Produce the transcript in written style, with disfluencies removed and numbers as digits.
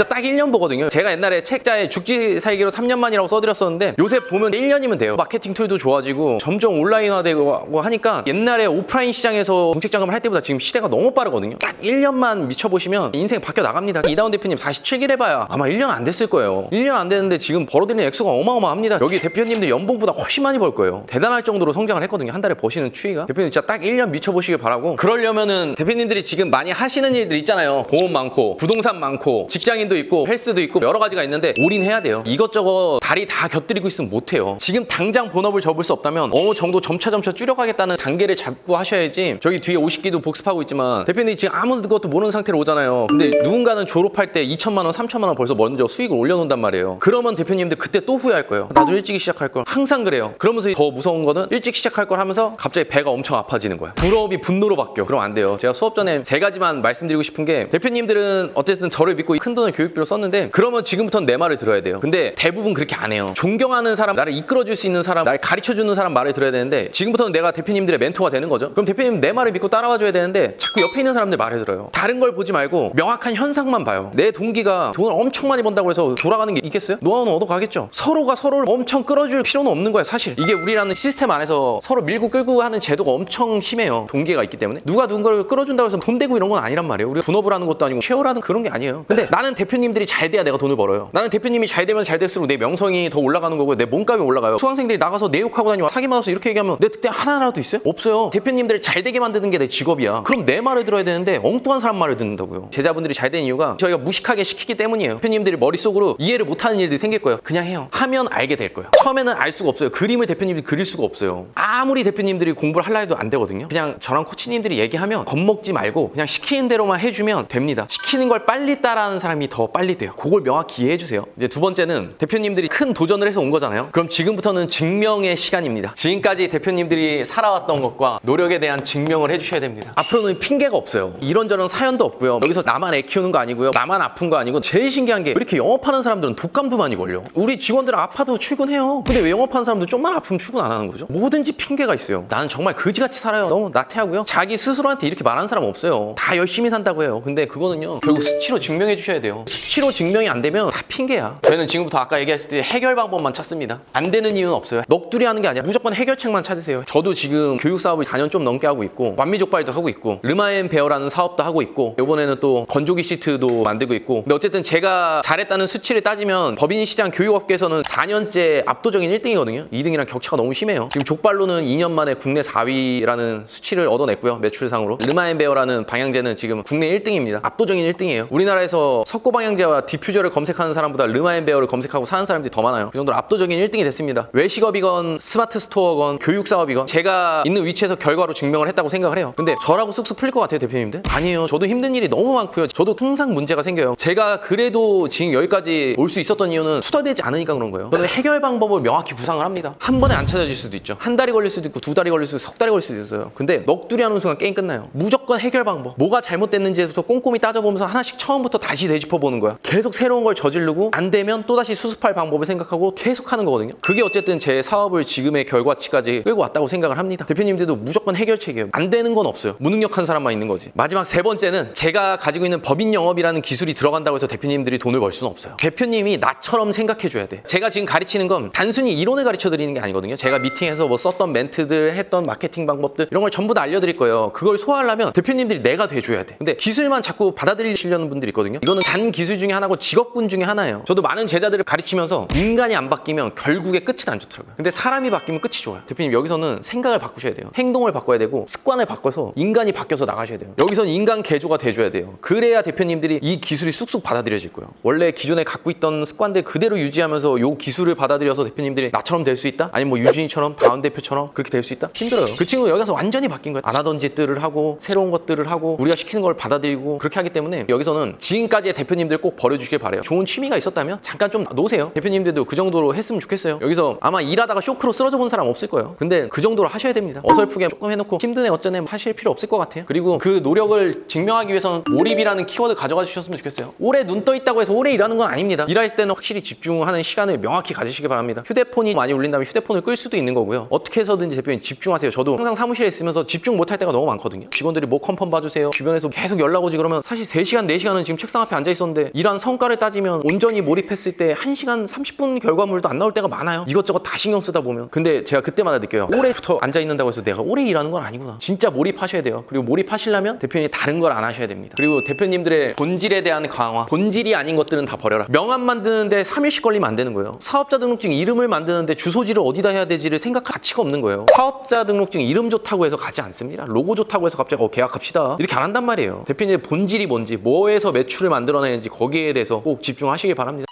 진짜 딱 1년 보거든요. 제가 옛날에 책자에 죽지 살기로 3년 만이라고 써드렸었는데 요새 보면 1년이면 돼요. 마케팅 툴도 좋아지고 점점 온라인화되고 하니까 옛날에 오프라인 시장에서 정책 자금을 할 때보다 지금 시대가 너무 빠르거든요. 딱 1년만 미쳐보시면 인생 바뀌어 나갑니다. 이다운 대표님 47길 해봐야 아마 1년 안 됐을 거예요. 1년 안 됐는데 지금 벌어들이는 액수가 어마어마합니다. 여기 대표님들 연봉보다 훨씬 많이 벌 거예요. 대단할 정도로 성장을 했거든요. 한 달에 버시는 추이가. 대표님 진짜 딱 1년 미쳐보시길 바라고, 그러려면은 대표님들이 지금 많이 하시는 일들 있잖아요. 보험 많고 부동산 많고 직장인도 있고 헬스도 있고 여러 가지가 있는데 올인해야 돼요. 이것저것 다리 다 곁들이고 있으면 못해요. 지금 당장 본업을 접을 수 없다면 어느 정도 점차 줄여가겠다는 단계를 잡고 하셔야지. 저기 뒤에 50기도 복습하고 있지만 대표님이 지금 아무것도 모르는 상태로 오잖아요. 근데 누군가는 졸업할 때 2천만 원 3천만 원 벌써 먼저 수익을 올려놓는단 말이에요. 그러면 대표님들 그때 또 후회할 거예요. 나도 일찍 시작할 걸. 항상 그래요. 그러면서 더 무서운 거는 일찍 시작할 걸 하면서 갑자기 배가 엄청 아파지는 거야. 부러움이 분노로 바뀌어. 그럼 안 돼요. 제가 수업 전에 세 가지만 말씀드리고 싶은 게, 대표님들은 어쨌든 저를 믿고 큰 돈을 교육비로 썼는데 그러면 지금부터는 내 말을 들어야 돼요. 근데 대부분 그렇게 안 해요. 존경하는 사람, 나를 이끌어줄 수 있는 사람, 나를 가르쳐주는 사람 말을 들어야 되는데 지금부터는 내가 대표님들의 멘토가 되는 거죠. 그럼 대표님 내 말을 믿고 따라와줘야 되는데 자꾸 옆에 있는 사람들 말을 들어요. 다른 걸 보지 말고 명확한 현상만 봐요. 내 동기가 돈을 엄청 많이 번다고 해서 돌아가는 게 있겠어요? 노하우는 얻어가겠죠. 서로가 서로를 엄청 끌어줄 필요는 없는 거야 사실. 이게 우리라는 시스템 안에서 서로 밀고 끌고 하는 제도가 엄청 심해요. 동기가 있기 때문에. 누가 누군가를 끌어준다고 해서 돈 대고 이런 건 아니란 말이에요. 우리가 분업을 하는 것도 아니고 쉐어라는 그런 게 아니에요. 근데 나는 대표님들이 잘 돼야 내가 돈을 벌어요. 나는 대표님이 잘 되면 잘 될수록 내 명성이 더 올라가는 거고 내 몸값이 올라가요. 수강생들이 나가서 내 욕하고 다니고 사기 맞아서 이렇게 얘기하면 내 득대 하나라도 있어요? 없어요. 대표님들을 잘 되게 만드는 게 내 직업이야. 그럼 내 말을 들어야 되는데 엉뚱한 사람 말을 듣는다고요. 제자분들이 잘 되는 이유가 저희가 무식하게 시키기 때문이에요. 대표님들이 머릿속으로 이해를 못하는 일들이 생길 거예요. 그냥 해요. 하면 알게 될 거예요. 처음에는 알 수가 없어요. 그림을 대표님들이 그릴 수가 없어요. 아무리 대표님들이 공부를 하려 해도 안 되거든요. 그냥 저랑 코치님들이 얘기하면 겁먹지 말고 그냥 시키는 대로만 해주면 됩니다. 시키는 걸 빨리 따라하는 사람이 더 빨리 돼요. 그걸 명확히 이해해 주세요. 이제 두 번째는 대표님들이 큰 도전을 해서 온 거잖아요. 그럼 지금부터는 증명의 시간입니다. 지금까지 대표님들이 살아왔던 것과 노력에 대한 증명을 해주셔야 됩니다. 앞으로는 핑계가 없어요. 이런저런 사연도 없고요. 여기서 나만 애 키우는 거 아니고요. 나만 아픈 거 아니고, 제일 신기한 게 왜 이렇게 영업하는 사람들은 독감도 많이 걸려. 우리 직원들은 아파도 출근해요. 근데 왜 영업하는 사람들 좀만 아프면 출근 안 하는 거죠? 뭐든지 핑계가 있어요. 나는 정말 그지같이 살아요. 너무 나태하고요. 자기 스스로한테 이렇게 말하는 사람 없어요. 다 열심히 산다고 해요. 근데 그거는요, 결국 수치로 증명해 주셔야 돼요. 수치로 증명이 안 되면 다 핑계야. 저희는 지금부터 아까 얘기했을 때 해결 방법만 찾습니다. 안 되는 이유는 없어요. 넋두리 하는 게 아니라 무조건 해결책만 찾으세요. 저도 지금 교육 사업을 4년 좀 넘게 하고 있고, 완미족발도 하고 있고, 르마앤베어라는 사업도 하고 있고, 이번에는 또 건조기 시트도 만들고 있고. 근데 어쨌든 제가 잘했다는 수치를 따지면 법인시장 교육업계에서는 4년째 압도적인 1등이거든요. 2등이랑 격차가 너무 심해요. 지금 족발로는 2년 만에 국내 4위라는 수치를 얻어냈고요. 매출상으로. 르마앤베어라는 방향제는 지금 국내 1등입니다. 압도적인 1등이에요. 우리나라에서 석고방향제와 디퓨저를 검색하는 사람보다 르마앤베어를 검색하고 사는 사람들이 더 많아요. 그 정도로 압도적인 1등이 됐습니다. 외식업이건 스마트 스토어건 교육사업이건 제가 있는 위치에서 결과로 증명을 했다고 생각을 해요. 근데 저라고 쑥쑥 풀릴 것 같아요, 대표님들? 아니에요. 저도 힘든 일이 너무 많고요. 저도 항상 문제가 생겨요. 제가 그래도 지금 여기까지 올 수 있었던 이유는 투자되지 않으니까 그런 거예요. 저는 해결 방법을 명확히 구상을 합니다. 한 번에 안 찾아질 수도 있죠. 한 달이 걸릴 수도 있고, 두 달이 걸릴 수도 있고, 석 달이 걸릴 수도 있어요. 근데 넋두리 하는 순간 게임 끝나요. 무조건 해결 방법. 뭐가 잘못됐는지부터 꼼꼼히 따져보면서 하나씩 처음부터 다시 되짚어보는 거야. 계속 새로운 걸 저지르고 안 되면 또다시 수습할 방법을 생각하고 계속 하는 거거든요. 그게 어쨌든 제 사업을 지금의 결과치까지 끌고 왔다고 생각을 합니다. 대표님들도 무조건 해결책이에요. 안 되는 건 없어요. 무능력한 사람만 있는 거지. 마지막 세 번째는, 제가 가지고 있는 법인 영업이라는 기술이 들어간다고 해서 대표님들이 돈을 벌 수는 없어요. 대표님이 나처럼 생각해줘야 돼. 제가 지금 가르치는 건 단순히 이론을 가르쳐 드리는 게 아니거든요. 제가 미팅에서 뭐 썼던 멘트들, 했던 마케팅 방법들, 이런 걸 전부 다 알려드릴 거예요. 그걸 소화하려면 대표님들이 내가 돼줘야 돼. 근데 기술만 자꾸 받아들이시려는 분들이 있거든요. 이거는 잔 기술 중에 하나고 직업군 중에 하나예요. 저도 많은 제자들을 가르치면서 인간이 안 바뀌면 결국에 끝이 안 좋더라고요. 근데 사람이 바뀌면 끝이 좋아요. 대표님, 여기서는 생각을 바꾸셔야 돼요. 행동을 바꿔야 되고, 습관을 바꿔서 인간이 바뀌어서 나가셔야 돼요. 여기서는 인간 개조가 돼줘야 돼요. 그래야 대표님들이 이 기술이 쑥쑥 받아들여질 거예요. 원래 기존에 갖고 있던 습관들 그대로 유지하면서 이 기술을 받아들여서 대표님들이 나처럼 될 수 있다? 아니면 뭐 유진이처럼, 다운 대표처럼 그렇게 될 수 있다? 힘들어요. 그 친구 여기 가서 완전히 바뀐 거예요. 안 하던 짓들을 하고, 새로운 것들을 하고, 우리가 시키는 걸 받아들이고, 그렇게 하기 때문에 여기서는 지금까지의 대표님들 꼭 버려주시길 바래요. 좋은 취미가 있었다면 잠깐 좀 놓으세요. 대표님들도 그 정도로 했으면 좋겠어요. 여기서 아마 일하다가 쇼크로 쓰러져 본 사람 없을 거예요. 근데 그 정도로 하셔야 됩니다. 어설프게 조금 해놓고 힘드네 어쩌네 하실 필요 없을 것 같아요. 그리고 그 노력을 증명하기 위해서는 몰입이라는 키워드 가져가 주셨으면 좋겠어요. 오래 눈 떠 있다고 해서 오래 일하는 건 아닙니다. 일할 때는 확실히 집중하는 시간을 명확히 가지시길 바랍니다. 휴대폰이 많이 울린다면 휴대폰을 끌 수도 있는 거고요. 어떻게 해서든지 대표님 집중하세요. 저도 항상 사무실에 있으면서 집중 못할 때가 너무 많거든요. 직원들이 뭐 컨펌 봐주세요. 주변에서 계속 연락 오지 그러면 사실 3시간, 4시간은 지금 책상 앞에 앉아 있었는데 있었는데 일한 성과를 따지면 온전히 몰입했을 때 1시간 30분 결과물도 안 나올 때가 많아요. 이것저것 다 신경 쓰다 보면. 근데 제가 그때마다 느껴요. 오래부터 앉아있는다고 해서 내가 오래 일하는 건 아니구나. 진짜 몰입하셔야 돼요. 그리고 몰입하시려면 대표님이 다른 걸 안 하셔야 됩니다. 그리고 대표님들의 본질에 대한 강화, 본질이 아닌 것들은 다 버려라. 명함 만드는데 3일씩 걸리면 안 되는 거예요. 사업자 등록증 이름을 만드는데 주소지를 어디다 해야 되지를 생각할 가치가 없는 거예요. 사업자 등록증 이름 좋다고 해서 가지 않습니다. 로고 좋다고 해서 갑자기 계약합시다 이렇게 안 한단 말이에요. 대표님의 본질이 뭔지, 뭐에서 매출을 만들어내는지 거기에 대해서 꼭 집중하시길 바랍니다.